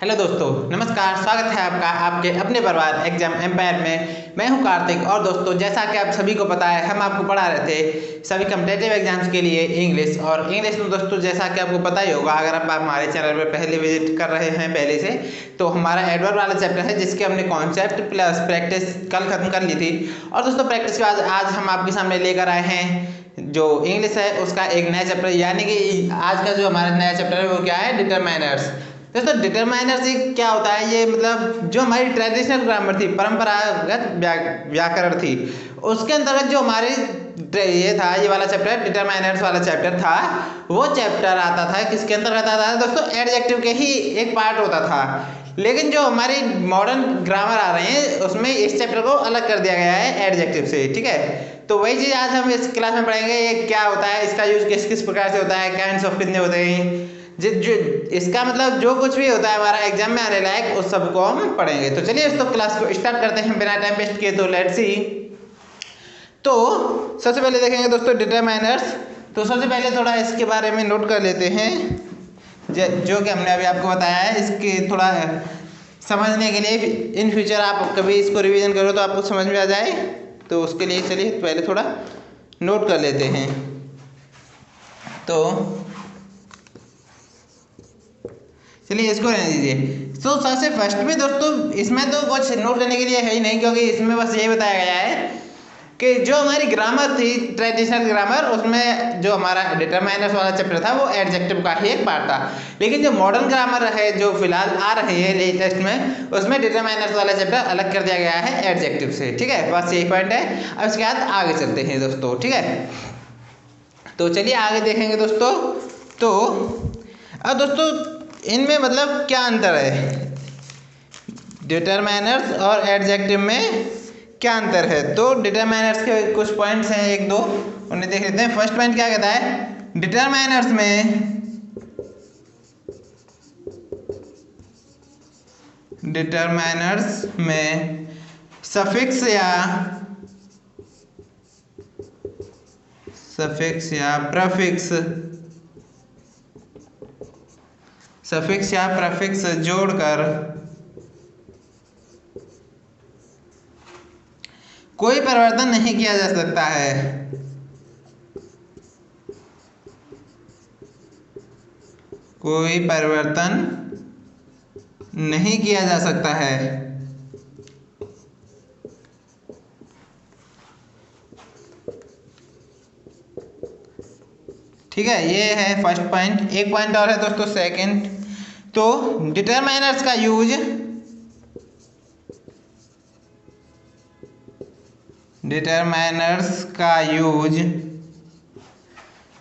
Hello दोस्तों, नमस्कार। स्वागत है आपका आपके अपने परिवार एग्जाम एम्पायर में। मैं हूं कार्तिक। और दोस्तों, जैसा कि आप सभी को पता है, हम आपको पढ़ा रहे थे सभी कम्पिटेटिव एग्जाम्स के लिए इंग्लिश। और इंग्लिश में दोस्तों, जैसा कि आपको पता ही होगा, अगर आप हमारे चैनल पर पहले विजिट कर रहे हैं पहले से, तो हमारा एडवर्ब वाला चैप्टर है जिसके हमने कॉन्सेप्ट प्लस प्रैक्टिस कल खत्म कर ली थी। और दोस्तों, प्रैक्टिस के बाद आज हम आपके सामने लेकर आए हैं जो इंग्लिश है उसका एक नया चैप्टर, यानी कि आज का जो हमारा नया चैप्टर है वो क्या है, डिटरमाइनर्स। दोस्तों, डिटरमाइनर से क्या होता है, ये मतलब जो हमारी ट्रेडिशनल ग्रामर थी, परंपरागत व्याकरण थी, उसके अंतर्गत जो हमारे ये था, ये वाला चैप्टर डिटरमाइनर्स वाला चैप्टर था। वो चैप्टर आता था किसके अंतर्गत आता था दोस्तों, एडजेक्टिव के ही एक पार्ट होता था। लेकिन जो हमारी मॉडर्न ग्रामर आ रहे हैं उसमें इस चैप्टर को अलग कर दिया गया है एडजेक्टिव से। ठीक है, तो वही चीज़ आज हम इस क्लास में पढ़ेंगे। ये क्या होता है, इसका यूज किस किस प्रकार से होता है, काइंड्स ऑफ कितने होते हैं, जो इसका मतलब जो कुछ भी होता है हमारा एग्जाम में आने लायक, उस सब को हम पढ़ेंगे। तो चलिए इस तो क्लास को स्टार्ट करते हैं बिना टाइम वेस्ट किए। तो लेट्स सी। तो सबसे पहले देखेंगे दोस्तों डिटरमाइनर्स। तो सबसे पहले थोड़ा इसके बारे में नोट कर लेते हैं, जो कि हमने अभी आपको बताया है। इसके थोड़ा समझने के लिए इन फ्यूचर आप कभी इसको रिवीजन करो तो आपको समझ में आ जाए, तो उसके लिए चलिए पहले थोड़ा नोट कर लेते हैं। तो चलिए इसको रहने दीजिए। तो सबसे फर्स्ट में दोस्तों, इसमें तो कुछ नोट करने के लिए है ही नहीं, क्योंकि इसमें बस यही बताया गया है कि जो हमारी ग्रामर थी, ट्रेडिशनल ग्रामर, उसमें जो हमारा डिटरमाइनर्स वाला चैप्टर था वो एडजेक्टिव का ही एक पार्ट था। लेकिन जो मॉडर्न ग्रामर है, जो फिलहाल आ रही है लेटेस्ट में, उसमें डिटरमाइनर्स वाला चैप्टर अलग कर दिया गया है एडजेक्टिव से। ठीक है, बस यही पॉइंट है। अब इसके बाद आगे चलते हैं दोस्तों। ठीक है, तो चलिए आगे देखेंगे दोस्तों। तो अब दोस्तों, इनमें मतलब क्या अंतर है, डिटरमाइनर्स और एडजेक्टिव में क्या अंतर है। तो डिटरमाइनर्स के कुछ पॉइंट्स हैं, एक दो, उन्हें देख लेते हैं। फर्स्ट पॉइंट क्या कहता है, डिटरमाइनर्स में सफिक्स या प्रफिक्स जोड़कर कोई परिवर्तन नहीं किया जा सकता है। कोई परिवर्तन नहीं किया जा सकता है। ठीक है, ये है फर्स्ट पॉइंट। एक पॉइंट और है दोस्तों, सेकंड। तो डिटरमाइनर्स का यूज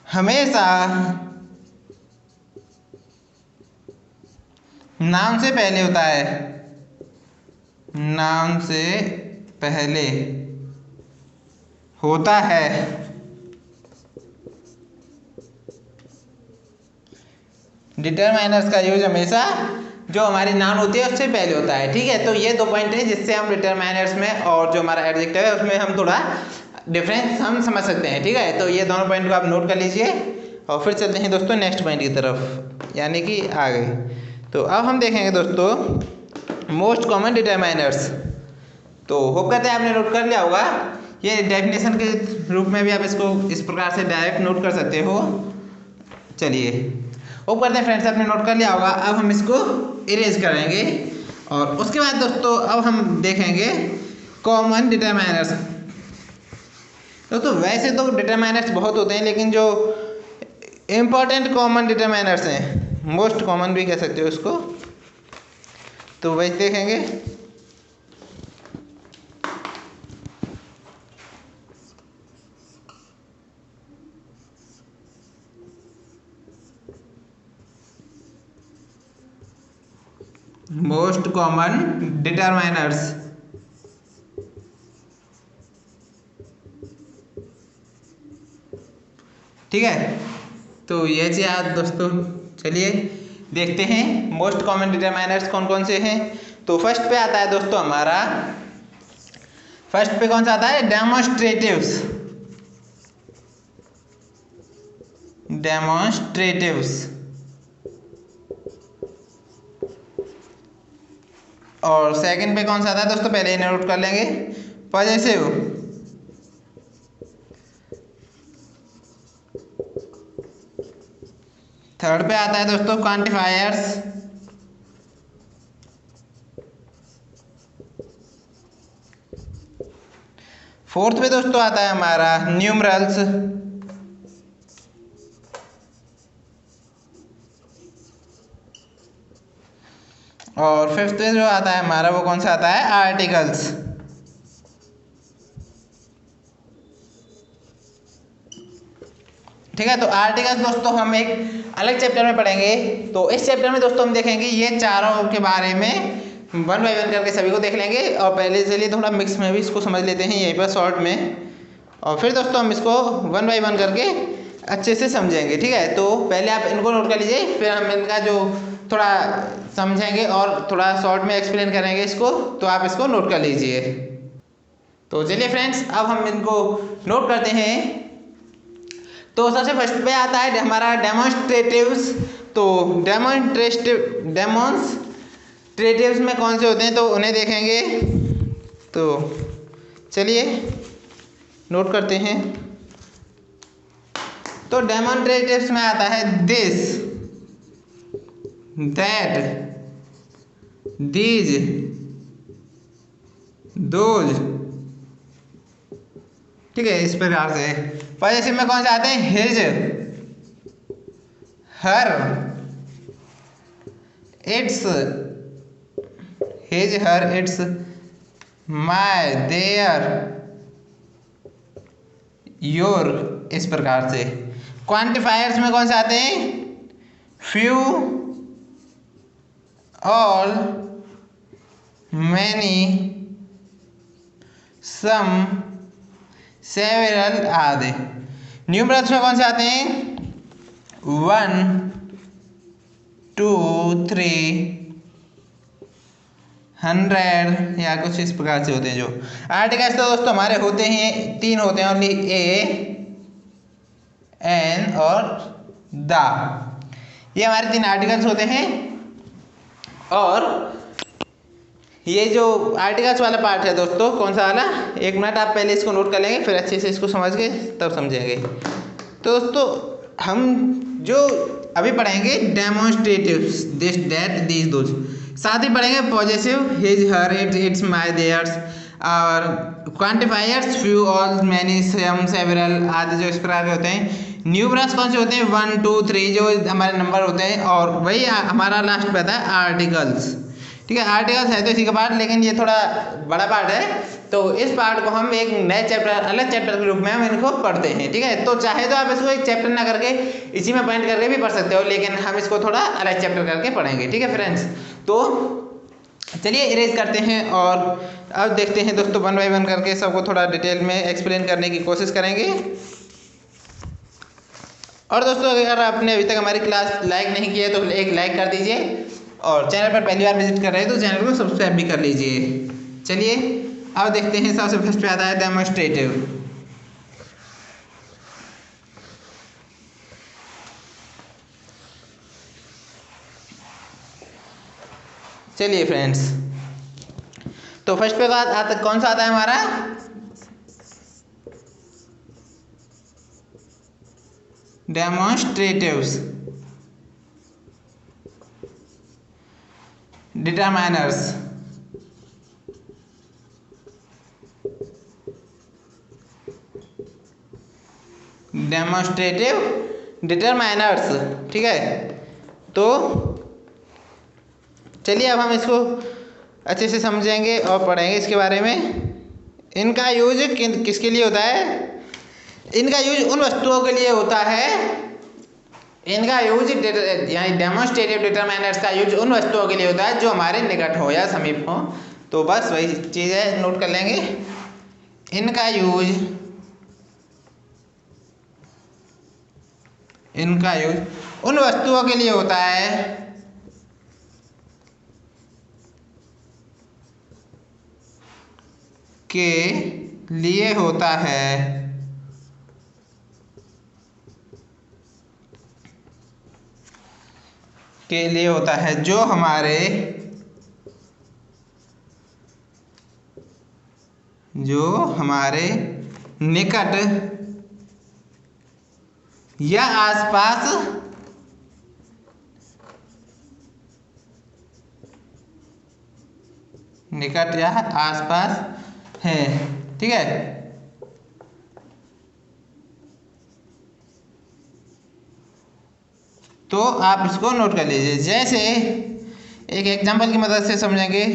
हमेशा नाउन से पहले होता है। नाउन से पहले होता है। डिटरमाइनर्स का यूज हमेशा जो हमारी नाउन होती है उससे पहले होता है। ठीक है, तो ये दो पॉइंट है जिससे हम डिटरमाइनर्स में और जो हमारा एडजेक्टिव है उसमें हम थोड़ा डिफरेंस हम समझ सकते हैं। ठीक है, तो ये दोनों पॉइंट को आप नोट कर लीजिए। और फिर चलते हैं दोस्तों नेक्स्ट पॉइंट की तरफ, यानी कि आगे। तो अब हम देखेंगे दोस्तों मोस्ट कॉमन डिटरमाइनर्स। तो होप करते हैं आपने नोट कर लिया होगा। ये डेफिनेशन के रूप में भी आप इसको इस प्रकार से डायरेक्ट नोट कर सकते हो। चलिए, होप करते हैं फ्रेंड्स आपने नोट कर लिया होगा। अब हम इसको इरेज करेंगे और उसके बाद दोस्तों अब हम देखेंगे कॉमन डिटरमाइनर्स। दोस्तों, वैसे तो डिटरमाइनर्स बहुत होते हैं, लेकिन जो इम्पोर्टेंट कॉमन डिटरमाइनर्स हैं, मोस्ट कॉमन भी कह सकते हो उसको, तो वही देखेंगे। Most common determiners. ठीक है, तो ये चीज़ आज दोस्तों, चलिए देखते हैं मोस्ट कॉमन डिटरमाइनर्स कौन कौन से हैं। तो फर्स्ट पे आता है दोस्तों हमारा, फर्स्ट पे कौन सा आता है, डेमोन्स्ट्रेटिव्स। और सेकंड पे कौन सा आता है दोस्तों, पहले ही नोट कर लेंगे, पॉजेसिव। थर्ड पे आता है दोस्तों क्वांटिफायर्स। फोर्थ पे दोस्तों आता है हमारा न्यूमरल्स। और फिफ्थ पे जो आता है हमारा वो कौन सा आता है, आर्टिकल्स। ठीक है, तो आर्टिकल्स दोस्तों हम एक अलग चैप्टर में पढ़ेंगे। तो इस चैप्टर में दोस्तों हम देखेंगे ये चारों के बारे में वन बाय वन करके सभी को देख लेंगे। और पहले चलिए थोड़ा मिक्स में भी इसको समझ लेते हैं यहीं पर शॉर्ट में, और फिर दोस्तों हम इसको वन बाय वन करके अच्छे से समझेंगे। ठीक है, तो पहले आप इनको नोट कर लीजिए, फिर हम इनका जो थोड़ा समझेंगे और थोड़ा शॉर्ट में एक्सप्लेन करेंगे इसको, तो आप इसको नोट कर लीजिए। तो चलिए फ्रेंड्स, अब हम इनको नोट करते हैं। तो सबसे फर्स्ट पे आता है हमारा डेमोन्स्ट्रेटिव्स। तो डेमोन्स्ट्रेटिव्स में कौन से होते हैं तो उन्हें देखेंगे। तो चलिए नोट करते हैं। तो डेमोन्स्ट्रेटिव्स में आता है दिस, दैट, दीज, दोज। ठीक है, इस प्रकार से। पॉजेसिव में कौन से आते हैं, his, her, its, his, her, its, my, their, your, इस प्रकार से। क्वांटिफायर्स में कौन से आते हैं, few, all, many, some, several आदि। न्यूमरल्स में कौन से आते हैं, 1, 2, 3, 100 या कुछ इस प्रकार से होते हैं। जो आर्टिकल्स तो दोस्तों हमारे होते हैं, 3 होते हैं ओनली, ए, एन और द। ये हमारे 3 आर्टिकल्स होते हैं। और ये जो आर्टिकल्स वाला पार्ट है दोस्तों, कौन सा वाला, 1 मिनट आप पहले इसको नोट कर लेंगे, फिर अच्छे से इसको समझ के तब समझेंगे। तो दोस्तों हम जो अभी पढ़ेंगे demonstratives, this, that, these, those, साथ ही पढ़ेंगे possessive, his, her, its, my, theirs, और quantifiers, few, all, many, some, several आदि जो इस प्रकार के होते हैं। न्यूमरल्स कौन से होते हैं, 1, 2, 3 जो हमारे नंबर होते हैं। और वही हमारा लास्ट पे आता है आर्टिकल्स। ठीक है, आर्टिकल्स है तो इसी का पार्ट, लेकिन ये थोड़ा बड़ा पार्ट है, तो इस पार्ट को हम एक नए चैप्टर, अलग चैप्टर के रूप में हम इनको पढ़ते हैं। ठीक है, तो चाहे तो आप इसको एक चैप्टर ना करके इसी में पॉइंट करके भी पढ़ सकते हो, लेकिन हम इसको थोड़ा अलग चैप्टर करके पढ़ेंगे। ठीक है फ्रेंड्स, तो चलिए इरेज करते हैं और अब देखते हैं दोस्तों, वन बाय वन करके सबको थोड़ा डिटेल में एक्सप्लेन करने की कोशिश करेंगे। और दोस्तों अगर आपने अभी तक हमारी क्लास लाइक नहीं की है तो एक लाइक कर दीजिए, और चैनल पर पहली बार विजिट कर रहे हैं तो चैनल को सब्सक्राइब भी कर लीजिए। चलिए अब देखते हैं, सबसे फर्स्ट पे आता है डेमोन्स्ट्रेटिव। चलिए फ्रेंड्स, तो फर्स्ट पे कौन सा आता है हमारा, डेमोन्स्ट्रेटिव्स, डिटरमाइनर्स, डेमोन्स्ट्रेटिव डिटरमाइनर्स। ठीक है, तो चलिए अब हम इसको अच्छे से समझेंगे और पढ़ेंगे इसके बारे में। इनका यूज किसके लिए होता है, इनका यूज उन वस्तुओं के लिए होता है, इनका यूज यानी डेमोन्स्ट्रेटिव डिटरमाइनर्स का यूज उन वस्तुओं के लिए होता है जो हमारे निकट हो या समीप हो। तो बस वही चीज़ है, नोट कर लेंगे। इनका यूज उन वस्तुओं के लिए होता है के लिए होता है जो हमारे जो हमारे निकट या आसपास निकट या आसपास है। ठीक है, तो आप इसको नोट कर लीजिए। जैसे एक एग्जांपल की मदद से समझेंगे।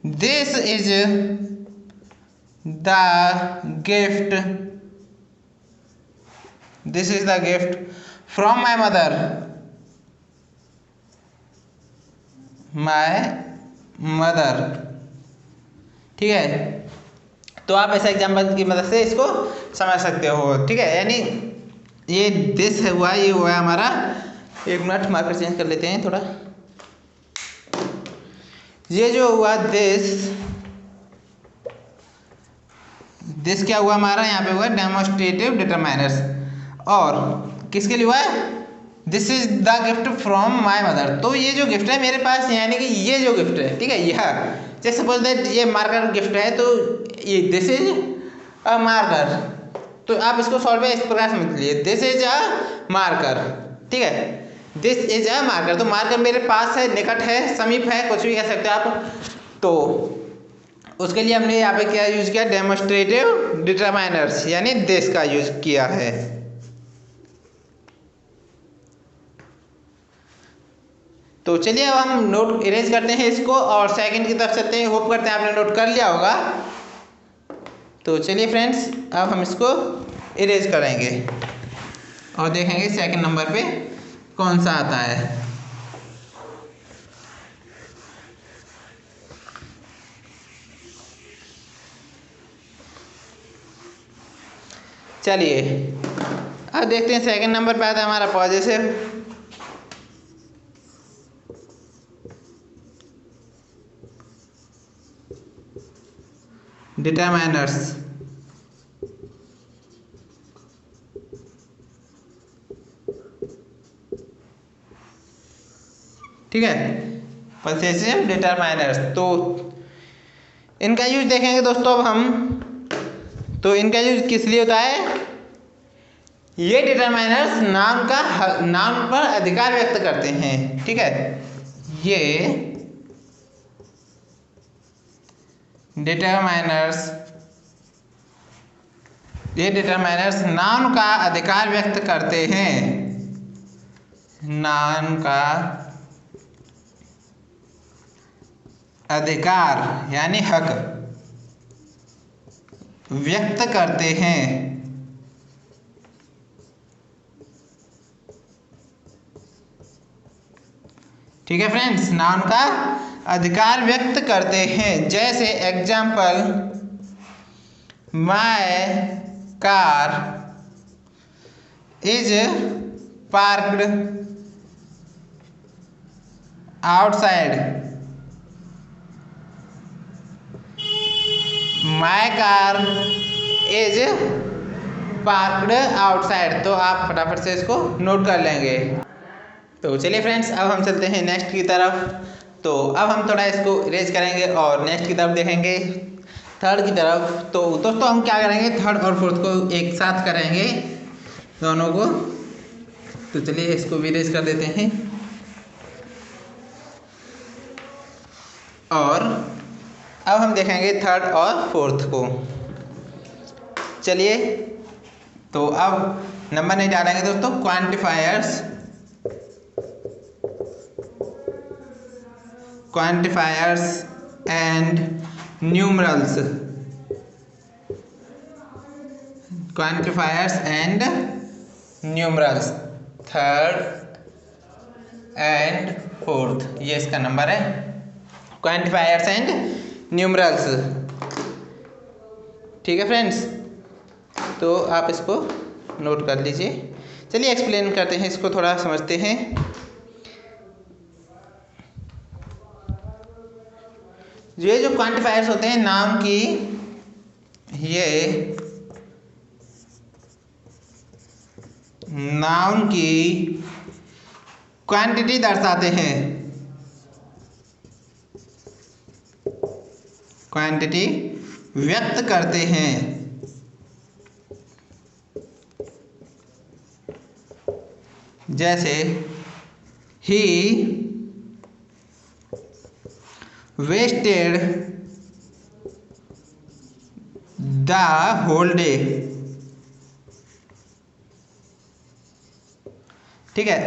This is the gift, this is the gift from my mother, my mother. ठीक है, तो आप ऐसे एग्जाम्पल की मदद से इसको समझ सकते हो। ठीक है, यानी ये दिस हुआ, ये हुआ हमारा, एक मिनट मार्कर चेंज कर लेते हैं थोड़ा। ये जो हुआ दिस क्या हुआ हमारा, यहाँ पे हुआ डेमोस्ट्रेटिव डिटरमाइनर्स। और किसके लिए हुआ है, this is the gift from my mother. तो ये जो गिफ्ट है मेरे पास, यानी कि ये जो गिफ्ट है, ठीक है, यह जैसे सपोज दैट ये मार्कर गिफ्ट है, तो ये दिस इज अ मार्कर। तो आप इसको सॉल्व इस प्रकार समझ लीजिए, दिस इज अ मार्कर। ठीक है, दिस इज अ मार्कर, तो मार्कर मेरे पास है, निकट है, समीप है, कुछ भी कह सकते हो आप। तो उसके लिए हमने यहाँ पे क्या यूज किया, डेमोस्ट्रेटिव डिटरमाइनर्स, यानी दिस का यूज किया है। तो चलिए अब हम नोट इरेज करते हैं इसको और सेकंड की तरफ चलते हैं। होप करते हैं आपने नोट कर लिया होगा। तो चलिए फ्रेंड्स, अब हम इसको इरेज करेंगे और देखेंगे सेकंड नंबर पे कौन सा आता है। चलिए अब देखते हैं सेकंड नंबर पे आता है हमारा पॉजिटिव। डिटरमाइनर्स। ठीक है, पॉजिटिव डिटरमाइनर्स। तो इनका यूज देखेंगे दोस्तों अब हम। तो इनका यूज किस लिए होता है, ये डिटरमाइनर्स नाउन पर अधिकार व्यक्त करते हैं। ठीक है, ये डिटरमाइनर्स नाउन का अधिकार व्यक्त करते हैं, नाउन का अधिकार यानी हक व्यक्त करते हैं। ठीक है फ्रेंड्स, नाउन का अधिकार व्यक्त करते हैं। जैसे example, my car is parked outside, my car is parked outside. तो आप फटाफट से इसको नोट कर लेंगे। तो चलिए फ्रेंड्स, अब हम चलते हैं नेक्स्ट की तरफ। तो अब हम थोड़ा इसको इरेज करेंगे और नेक्स्ट की तरफ देखेंगे, थर्ड की तरफ। तो दोस्तों हम क्या करेंगे, थर्ड और फोर्थ को एक साथ करेंगे दोनों को। तो चलिए इसको भी इरेज कर देते हैं। और अब हम देखेंगे थर्ड और फोर्थ को। चलिए, तो अब नंबर नहीं डालेंगे दोस्तों, quantifiers, and numerals, quantifiers and numerals, third and fourth, ये इसका नंबर है, क्वांटिफायर्स एंड न्यूमरल्स। ठीक है फ्रेंड्स, तो आप इसको नोट कर लीजिए। चलिए एक्सप्लेन करते हैं, इसको थोड़ा समझते हैं। ये जो क्वांटिफायर्स होते हैं नाम की, ये नाउन की क्वांटिटी दर्शाते हैं, क्वांटिटी व्यक्त करते हैं। जैसे ही वेस्टेड द होल डे। ठीक है,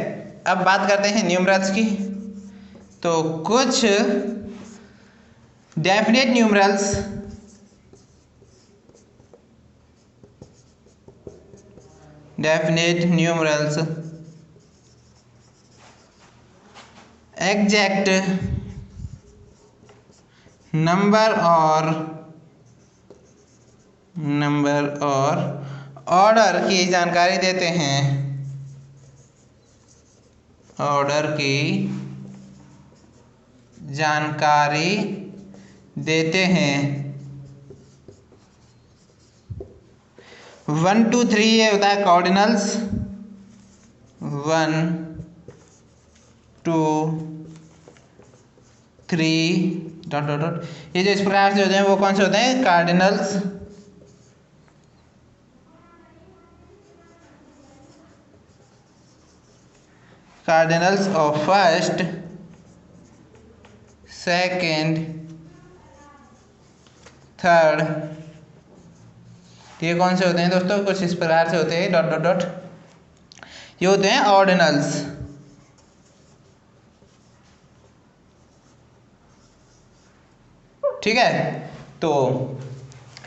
अब बात करते हैं न्यूमरल्स की। तो कुछ डेफिनेट न्यूमरल्स एग्जैक्ट नंबर और ऑर्डर की जानकारी देते हैं। ऑर्डर की जानकारी देते हैं। 1 2 3 ये होता है कॉर्डिनल्स। 1 2 3 डॉट डॉट डॉट। ये जो इस प्रकार से होते हैं वो कौन से होते हैं? Cardinals. Cardinals of first, second, third. ये कौन से होते हैं दोस्तों? कुछ इस प्रकार से होते हैं डॉट डॉट डॉट। ये होते हैं ऑर्डिनल्स। ठीक है, तो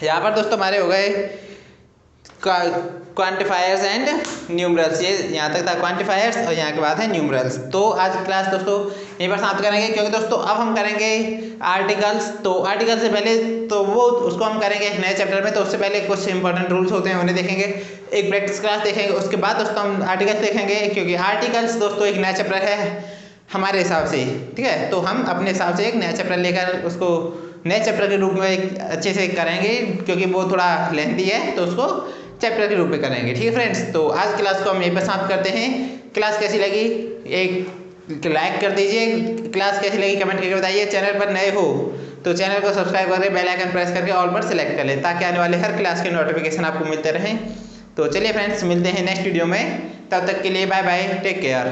यहाँ पर दोस्तों हमारे हो गए क्वांटिफायर्स एंड न्यूमरल्स। ये यहाँ तक था क्वांटिफायर्स और यहाँ के बाद है न्यूमरल्स। तो आज की क्लास दोस्तों यहीं पर समाप्त करेंगे, क्योंकि दोस्तों अब हम करेंगे आर्टिकल्स। तो आर्टिकल से पहले तो वो उसको हम करेंगे एक नए चैप्टर में। तो उससे पहले कुछ इंपॉर्टेंट रूल्स होते हैं उन्हें देखेंगे, एक प्रैक्टिस क्लास देखेंगे, उसके बाद दोस्तों हम आर्टिकल्स देखेंगे, क्योंकि आर्टिकल्स दोस्तों एक नया चैप्टर है हमारे हिसाब से। ठीक है, तो हम अपने हिसाब से एक नया चैप्टर लेकर उसको नए चैप्टर के रूप में एक अच्छे से करेंगे, क्योंकि वो थोड़ा लेंथी है तो उसको चैप्टर के रूप में करेंगे। ठीक है फ्रेंड्स, तो आज की क्लास को हम यहीं पर समाप्त करते हैं। क्लास कैसी लगी एक लाइक कर दीजिए, क्लास कैसी लगी कमेंट करके बताइए। चैनल पर नए हो तो चैनल को सब्सक्राइब करके बेल आइकन प्रेस करके ऑल पर सेलेक्ट कर लें, ताकि आने वाले हर क्लास के नोटिफिकेशन आपको मिलते रहें। तो चलिए फ्रेंड्स, मिलते हैं नेक्स्ट वीडियो में। तब तक के लिए बाय बाय, टेक केयर।